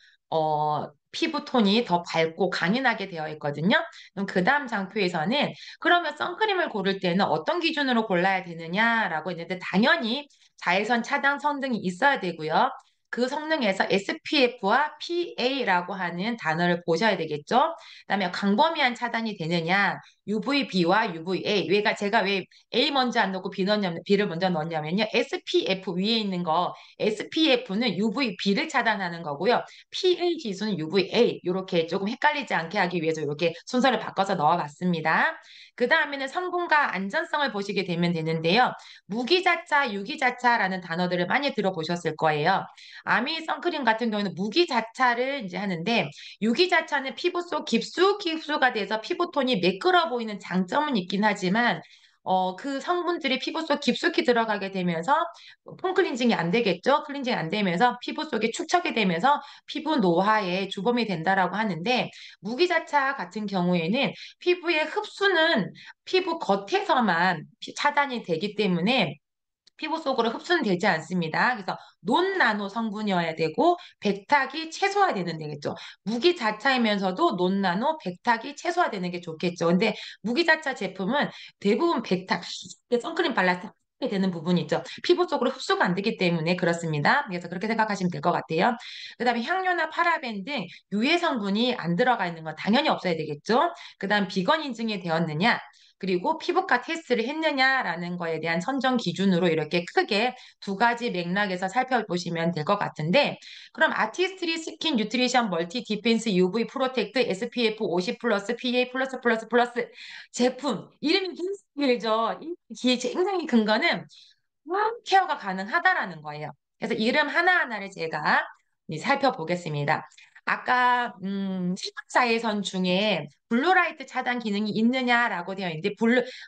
피부 톤이 더 밝고 강인하게 되어 있거든요. 그럼 그 다음 장표에서는 그러면 선크림을 고를 때는 어떤 기준으로 골라야 되느냐라고 했는데 당연히 자외선 차단 성능이 있어야 되고요. 그 성능에서 SPF와 PA라고 하는 단어를 보셔야 되겠죠. 그다음에 광범위한 차단이 되느냐, UVB와 UVA. 제가 왜 A 먼저 안 넣고 B를 먼저 넣었냐면요. SPF 위에 있는 거 SPF는 UVB를 차단하는 거고요. PA 지수는 UVA. 이렇게 조금 헷갈리지 않게 하기 위해서 이렇게 순서를 바꿔서 넣어봤습니다. 그 다음에는 성분과 안전성을 보시게 되면 되는데요. 무기자차, 유기자차라는 단어들을 많이 들어보셨을 거예요. 아미 선크림 같은 경우는 무기자차를 이제 하는데 유기자차는 피부 속 깊숙이 흡수가 돼서 피부톤이 매끄러 보이는 장점은 있긴 하지만 그 성분들이 피부 속 깊숙이 들어가게 되면서 폼 클렌징이 안 되겠죠? 클렌징이 안 되면서 피부 속에 축적이 되면서 피부 노화에 주범이 된다라고 하는데 무기자차 같은 경우에는 피부의 흡수는 피부 겉에서만 차단이 되기 때문에 피부 속으로 흡수는 되지 않습니다. 그래서 논나노 성분이어야 되고 백탁이 최소화되는 되겠죠. 무기자차이면서도 논나노, 백탁이 최소화되는 게 좋겠죠. 근데 무기자차 제품은 대부분 백탁, 선크림 발라서 하게 되는 부분이 있죠. 피부 속으로 흡수가 안 되기 때문에 그렇습니다. 그래서 그렇게 생각하시면 될 것 같아요. 그다음에 향료나 파라벤 등 유해 성분이 안 들어가 있는 건 당연히 없어야 되겠죠. 그다음 비건 인증이 되었느냐? 그리고 피부과 테스트를 했느냐라는 거에 대한 선정 기준으로 이렇게 크게 두 가지 맥락에서 살펴보시면 될 것 같은데 그럼 아티스트리 스킨 뉴트리션 멀티 디펜스 UV 프로텍트 SPF 50 플러스 PA 플러스 플러스 플러스 제품 이름이 굉장히 길죠. 이 굉장히 근거는 케어가 가능하다라는 거예요. 그래서 이름 하나하나를 제가 살펴보겠습니다. 아까 세분자외선 중에 블루라이트 차단 기능이 있느냐라고 되어 있는데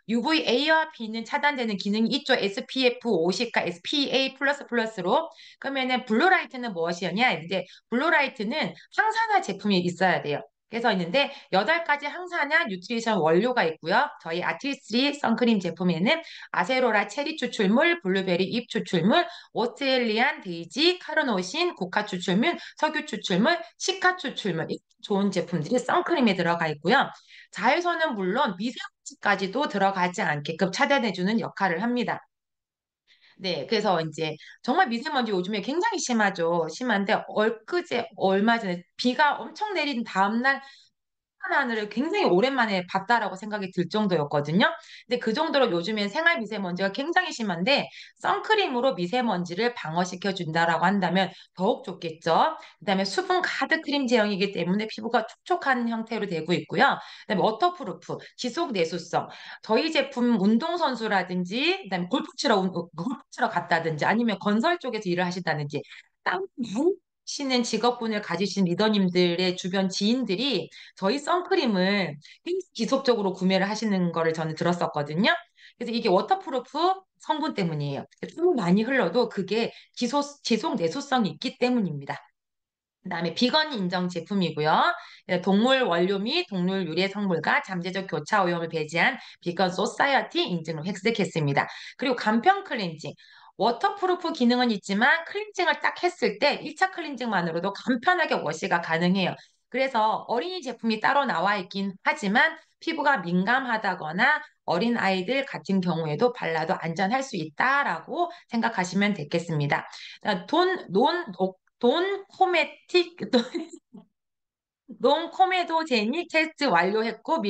UVA와 B는 차단되는 기능이 있죠. SPF 50과 SPA 플러스 플러스로. 그러면은 블루라이트는 무엇이었냐? 이제 블루라이트는 항산화 제품이 있어야 돼요. 그래서 있는데 8가지 항산화 뉴트리션 원료가 있고요. 저희 아티스트리 선크림 제품에는 아세로라 체리 추출물, 블루베리 잎 추출물, 오스트레일리안 데이지, 카르노신, 고카 추출물, 석유 추출물, 시카 추출물 좋은 제품들이 선크림에 들어가 있고요. 자외선은 물론 미세먼지까지도 들어가지 않게끔 차단해주는 역할을 합니다. 네, 그래서 이제 정말 미세먼지 요즘에 굉장히 심하죠. 심한데 엊그제 얼마 전에 비가 엄청 내린 다음날 하늘을 굉장히 오랜만에 봤다라고 생각이 들 정도였거든요. 근데 그 정도로 요즘엔 생활 미세먼지가 굉장히 심한데 선크림으로 미세먼지를 방어시켜 준다라고 한다면 더욱 좋겠죠. 그다음에 수분 가득 크림 제형이기 때문에 피부가 촉촉한 형태로 되고 있고요. 그다음에 워터프루프, 지속 내수성. 저희 제품 운동선수라든지 그다음에 골프 치러 갔다든지 아니면 건설 쪽에서 일을 하신다든지 땀 많이 치는 직업군을 가지신 리더님들의 주변 지인들이 저희 선크림을 지속적으로 구매를 하시는 거를 저는 들었었거든요. 그래서 이게 워터프루프 성분 때문이에요. 땀이 많이 흘러도 그게 지속 내소성이 있기 때문입니다. 그다음에 비건 인정 제품이고요. 동물 원료 및 동물 유래 성분과 잠재적 교차 오염을 배제한 비건 소사이어티 인증을 획득했습니다. 그리고 간편 클렌징. 워터프루프 기능은 있지만 클렌징을 딱 했을 때 1차 클렌징만으로도 간편하게 워시가 가능해요. 그래서 어린이 제품이 따로 나와 있긴 하지만 피부가 민감하다거나 어린 아이들 같은 경우에도 발라도 안전할 수 있다라고 생각하시면 되겠습니다. 돈 코메틱 논코메도제닉 테스트 완료했고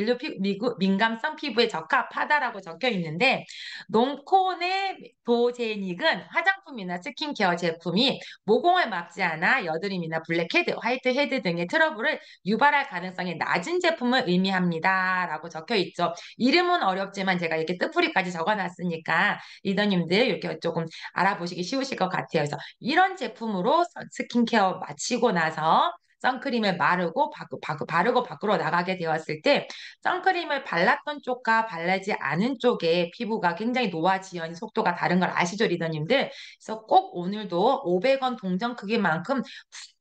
민감성 피부에 적합하다라고 적혀 있는데 논코메도제닉은 화장품이나 스킨케어 제품이 모공을 막지 않아 여드름이나 블랙헤드, 화이트헤드 등의 트러블을 유발할 가능성이 낮은 제품을 의미합니다라고 적혀 있죠. 이름은 어렵지만 제가 이렇게 뜻풀이까지 적어놨으니까 리더님들 이렇게 조금 알아보시기 쉬우실 것 같아요. 그래서 이런 제품으로 스킨케어 마치고 나서 선크림을 바르고 밖으로 나가게 되었을 때 선크림을 발랐던 쪽과 바르지 않은 쪽에 피부가 굉장히 노화 지연 속도가 다른 걸 아시죠, 리더님들? 그래서 꼭 오늘도 500원 동전 크기만큼 푹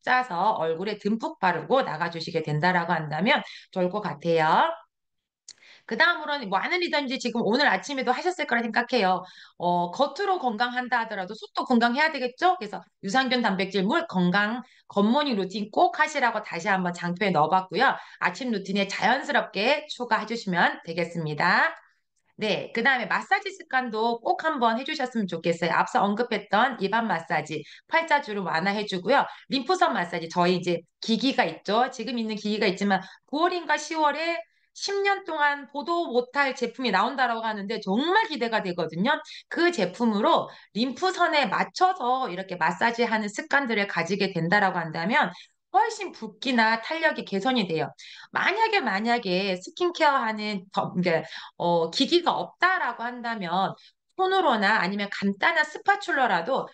짜서 얼굴에 듬뿍 바르고 나가주시게 된다라고 한다면 좋을 것 같아요. 그 다음으로는 뭐 하늘이든지 지금 오늘 아침에도 하셨을 거라 생각해요. 겉으로 건강한다 하더라도 속도 건강해야 되겠죠? 그래서 유산균 단백질물 건강 겉모닝 루틴 꼭 하시라고 다시 한번 장표에 넣어봤고요. 아침 루틴에 자연스럽게 추가해 주시면 되겠습니다. 네, 그 다음에 마사지 습관도 꼭 한번 해주셨으면 좋겠어요. 앞서 언급했던 입안 마사지, 팔자주름 완화해주고요. 림프선 마사지, 저희 이제 기기가 있죠. 지금 있는 기기가 있지만 9월인가 10월에 10년 동안 보도 못할 제품이 나온다라고 하는데 정말 기대가 되거든요. 그 제품으로 림프선에 맞춰서 이렇게 마사지하는 습관들을 가지게 된다라고 한다면 훨씬 붓기나 탄력이 개선이 돼요. 만약에 스킨케어하는 기기가 없다라고 한다면 손으로나 아니면 간단한 스파츌러라도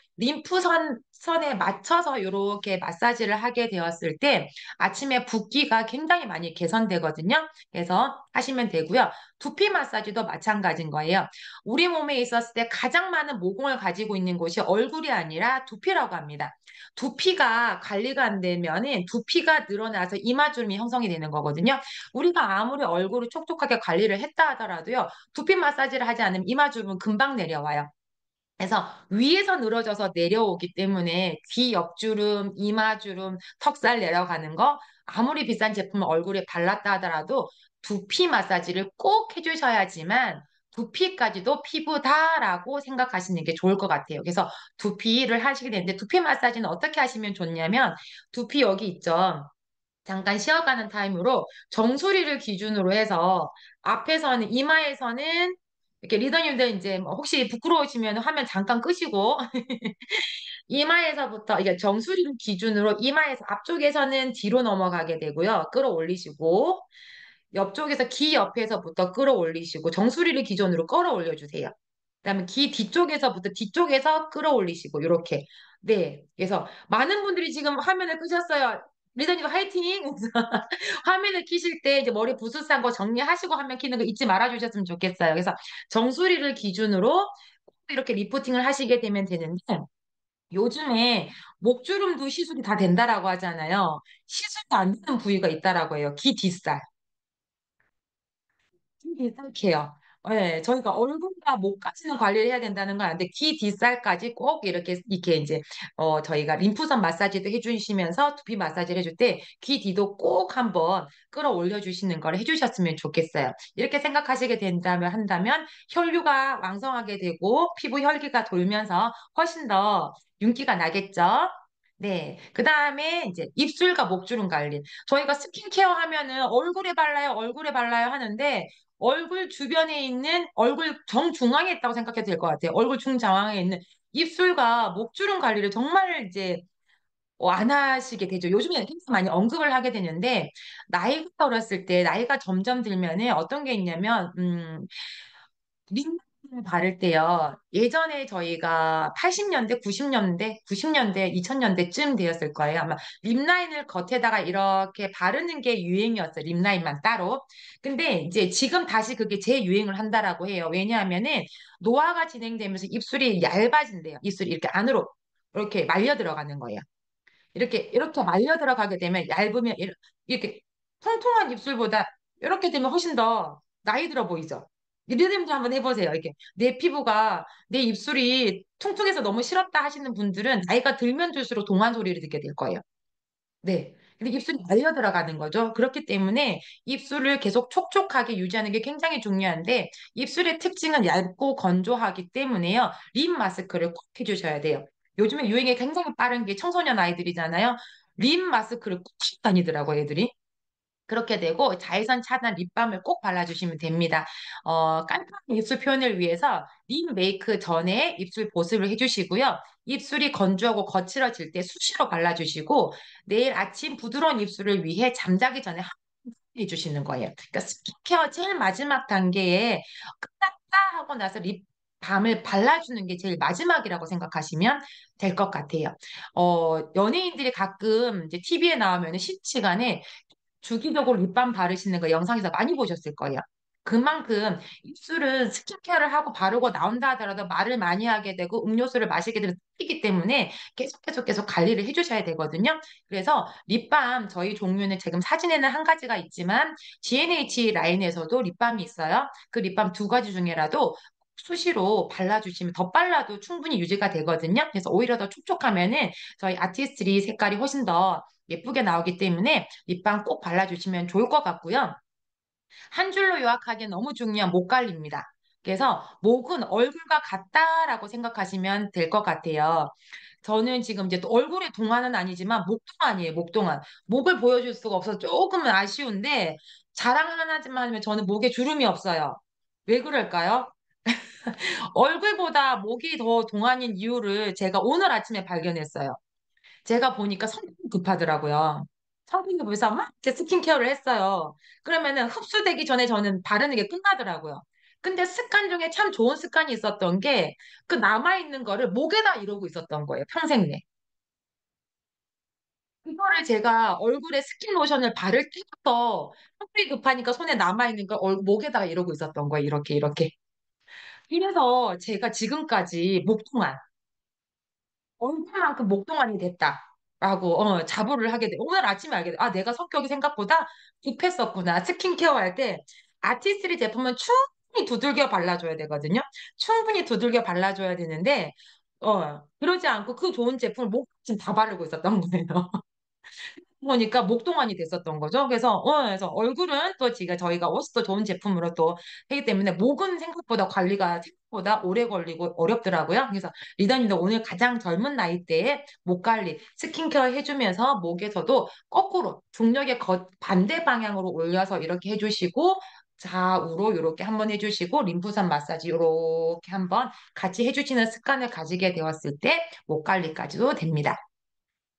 선에 맞춰서 이렇게 마사지를 하게 되었을 때 아침에 붓기가 굉장히 많이 개선되거든요. 그래서 하시면 되고요. 두피 마사지도 마찬가지인 거예요. 우리 몸에 있었을 때 가장 많은 모공을 가지고 있는 곳이 얼굴이 아니라 두피라고 합니다. 두피가 관리가 안 되면은 두피가 늘어나서 이마주름이 형성이 되는 거거든요. 우리가 아무리 얼굴을 촉촉하게 관리를 했다 하더라도요. 두피 마사지를 하지 않으면 이마주름은 금방 내려와요. 그래서 위에서 늘어져서 내려오기 때문에 귀 옆주름, 이마주름, 턱살 내려가는 거 아무리 비싼 제품을 얼굴에 발랐다 하더라도 두피 마사지를 꼭 해주셔야지만 두피까지도 피부다라고 생각하시는 게 좋을 것 같아요. 그래서 두피를 하시게 되는데 두피 마사지는 어떻게 하시면 좋냐면 두피 여기 있죠. 잠깐 쉬어가는 타임으로 정수리를 기준으로 해서 앞에서는 이마에서는 이렇게 리더님들 이제 뭐 혹시 부끄러우시면 화면 잠깐 끄시고 이마에서부터 이게 정수리를 기준으로 이마에서 앞쪽에서는 뒤로 넘어가게 되고요. 끌어올리시고 옆쪽에서 귀 옆에서부터 끌어올리시고 정수리를 기준으로 끌어올려 주세요. 그다음에 귀 뒤쪽에서부터 뒤쪽에서 끌어올리시고 이렇게. 네. 그래서 많은 분들이 지금 화면을 끄셨어요. 리더님 화이팅! 화면을 키실 때 이제 머리 부스스한 거 정리하시고 화면 키는 거 잊지 말아 주셨으면 좋겠어요. 그래서 정수리를 기준으로 이렇게 리프팅을 하시게 되면 되는데 요즘에 목주름도 시술이 다 된다라고 하잖아요. 시술도 안 되는 부위가 있다라고 해요. 귀 뒷살. 귀 뒷살케요. 네, 저희가 얼굴과 목까지는 관리를 해야 된다는 건 아는데 귀 뒷살까지 꼭 이렇게 이제 저희가 림프선 마사지도 해주시면서 두피 마사지를 해줄 때 귀 뒤도 꼭 한번 끌어올려 주시는 걸 해주셨으면 좋겠어요. 이렇게 생각하시게 된다면 한다면 혈류가 왕성하게 되고 피부 혈기가 돌면서 훨씬 더 윤기가 나겠죠. 네. 그 다음에 이제 입술과 목주름 관리. 저희가 스킨케어 하면은 얼굴에 발라요 하는데 얼굴 주변에 있는 얼굴 정중앙에 있다고 생각해도 될 것 같아요. 얼굴 중장앙에 있는 입술과 목주름 관리를 정말 이제 안 하시게 되죠. 요즘에는 굉장히 많이 언급을 하게 되는데 나이가 어렸을 때 나이가 점점 들면은 어떤 게 있냐면 립을 바를 때요. 예전에 저희가 80년대, 90년대, 90년대, 2000년대쯤 되었을 거예요. 아마 립라인을 겉에다가 이렇게 바르는 게 유행이었어요. 립라인만 따로. 근데 이제 지금 다시 그게 재유행을 한다라고 해요. 왜냐하면은 노화가 진행되면서 입술이 얇아진대요. 입술이 이렇게 안으로 이렇게 말려 들어가는 거예요. 이렇게 말려 들어가게 되면 얇으면 이렇게 통통한 입술보다 이렇게 되면 훨씬 더 나이 들어 보이죠. 리듬도 한번 해보세요. 이렇게 내 피부가 내 입술이 퉁퉁해서 너무 싫었다 하시는 분들은 나이가 들면 들수록 동안 소리를 듣게 될 거예요. 네. 근데 입술이 말려 들어가는 거죠. 그렇기 때문에 입술을 계속 촉촉하게 유지하는 게 굉장히 중요한데 입술의 특징은 얇고 건조하기 때문에요. 립 마스크를 꼭 해주셔야 돼요. 요즘에 유행이 굉장히 빠른 게 청소년 아이들이잖아요. 립 마스크를 꼭 하고 다니더라고요, 애들이. 그렇게 되고 자외선 차단 립밤을 꼭 발라주시면 됩니다. 깔끔한 입술 표현을 위해서 립 메이크 전에 입술 보습을 해주시고요. 입술이 건조하고 거칠어질 때 수시로 발라주시고 내일 아침 부드러운 입술을 위해 잠자기 전에 해주시는 거예요. 그러니까 스킨케어 제일 마지막 단계에 끝났다 하고 나서 립밤을 발라주는 게 제일 마지막이라고 생각하시면 될 것 같아요. 연예인들이 가끔 이제 TV에 나오면 실시간에 주기적으로 립밤 바르시는 거 영상에서 많이 보셨을 거예요. 그만큼 입술은 스킨케어를 하고 바르고 나온다 하더라도 말을 많이 하게 되고 음료수를 마시게 되면 튀기 때문에 계속 관리를 해주셔야 되거든요. 그래서 립밤 저희 종류는 지금 사진에는 한 가지가 있지만 G&H 라인에서도 립밤이 있어요. 그 립밤 두 가지 중에라도 수시로 발라주시면 더 빨라도 충분히 유지가 되거든요. 그래서 오히려 더 촉촉하면은 저희 아티스트리 색깔이 훨씬 더 예쁘게 나오기 때문에 립밤 꼭 발라주시면 좋을 것 같고요. 한 줄로 요약하기엔 너무 중요한 목 관리입니다. 그래서 목은 얼굴과 같다라고 생각하시면 될 것 같아요. 저는 지금 이제 또 얼굴의 동안은 아니지만 목동안이에요, 목동안. 목을 보여줄 수가 없어서 조금은 아쉬운데 자랑 하나지만 하면 저는 목에 주름이 없어요. 왜 그럴까요? 얼굴보다 목이 더 동안인 이유를 제가 오늘 아침에 발견했어요. 제가 보니까 성격이 급하더라고요. 성격이 급해서 막 이제 스킨케어를 했어요. 그러면은 흡수되기 전에 저는 바르는 게 끝나더라고요. 근데 습관 중에 참 좋은 습관이 있었던 게 그 남아있는 거를 목에다 이러고 있었던 거예요. 평생 내. 이거를 제가 얼굴에 스킨로션을 바를 때부터 성격이 급하니까 손에 남아있는 걸 목에다가 이러고 있었던 거예요. 이렇게, 이렇게. 이래서 제가 지금까지 목동안, 얼굴만큼 목동안이 됐다라고, 자부를 하게 돼. 오늘 아침에 알게 돼. 아, 내가 성격이 생각보다 급했었구나. 스킨케어 할 때 아티스트리 제품은 충분히 두들겨 발라줘야 되거든요. 충분히 두들겨 발라줘야 되는데, 그러지 않고 그 좋은 제품을 목까지 다 바르고 있었던 거예요. 보니까 목동안이 됐었던 거죠. 그래서 얼굴은 또 저희가 옷도 좋은 제품으로 또 하기 때문에 목은 생각보다 관리가 생각보다 오래 걸리고 어렵더라고요. 그래서 리더님도 오늘 가장 젊은 나이대에 목 관리, 스킨케어 해주면서 목에서도 거꾸로 중력의 반대 방향으로 올려서 이렇게 해주시고 좌우로 이렇게 한번 해주시고 림프선 마사지 이렇게 한번 같이 해주시는 습관을 가지게 되었을 때 목 관리까지도 됩니다.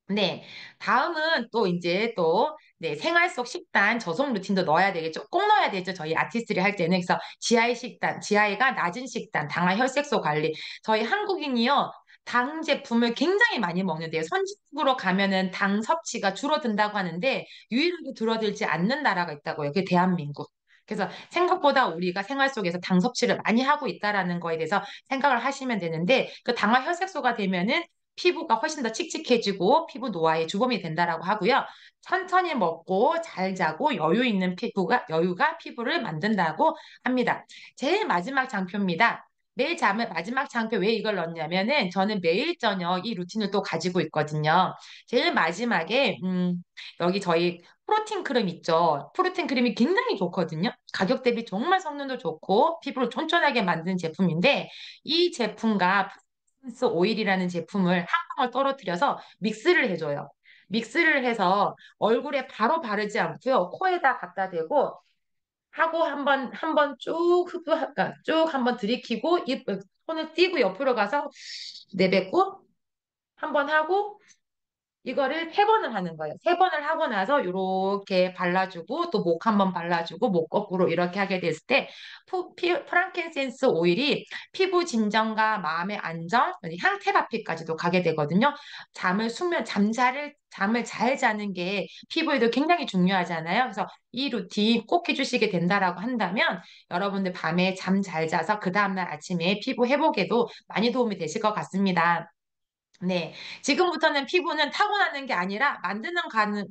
네, 다음은 또 이제 또 네, 생활 속 식단 저속 루틴도 넣어야 되겠죠. 꼭 넣어야 되죠. 저희 아티스트를 할 때는 그래서 지하의 식단, 지하의가 낮은 식단, 당화 혈색소 관리. 저희 한국인이요. 당 제품을 굉장히 많이 먹는데요. 선진국으로 가면은 당 섭취가 줄어든다고 하는데 유일하게 줄어들지 않는 나라가 있다고요. 그게 대한민국. 그래서 생각보다 우리가 생활 속에서 당 섭취를 많이 하고 있다라는 거에 대해서 생각을 하시면 되는데 그 당화 혈색소가 되면은 피부가 훨씬 더 칙칙해지고 피부 노화의 주범이 된다라고 하고요. 천천히 먹고 잘 자고 여유가 피부를 만든다고 합니다. 제일 마지막 장표입니다. 매일 잠을 마지막 장표 왜 이걸 넣냐면은 저는 매일 저녁 이 루틴을 또 가지고 있거든요. 제일 마지막에 여기 저희 프로틴 크림 있죠. 프로틴 크림이 굉장히 좋거든요. 가격 대비 정말 성능도 좋고 피부를 쫀쫀하게 만드는 제품인데 이 제품과 에센스 오일이라는 제품을 한 방울 떨어뜨려서 믹스를 해줘요. 믹스를 해서 얼굴에 바로 바르지 않고요. 코에다 갖다 대고 하고 한번 쭉 그러니까 쭉 한번 들이키고 손을 띄고 옆으로 가서 내뱉고 한번 하고 이거를 세 번을 하는 거예요. 세 번을 하고 나서 이렇게 발라주고 또 목 한번 발라주고 목 거꾸로 이렇게 하게 됐을 때 프랑켄센스 오일이 피부 진정과 마음의 안정, 향 테라피까지도 가게 되거든요. 잠을 잘 자는 게 피부에도 굉장히 중요하잖아요. 그래서 이 루틴 꼭 해주시게 된다라고 한다면 여러분들 밤에 잠 잘 자서 그 다음날 아침에 피부 회복에도 많이 도움이 되실 것 같습니다. 네. 지금부터는 피부는 타고나는 게 아니라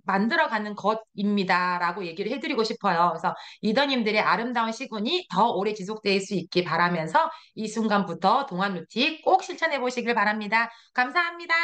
만들어가는 것입니다라고 얘기를 해드리고 싶어요. 그래서 리더님들의 아름다운 시군이 더 오래 지속될 수 있길 바라면서 이 순간부터 동안 루틴 꼭 실천해 보시길 바랍니다. 감사합니다.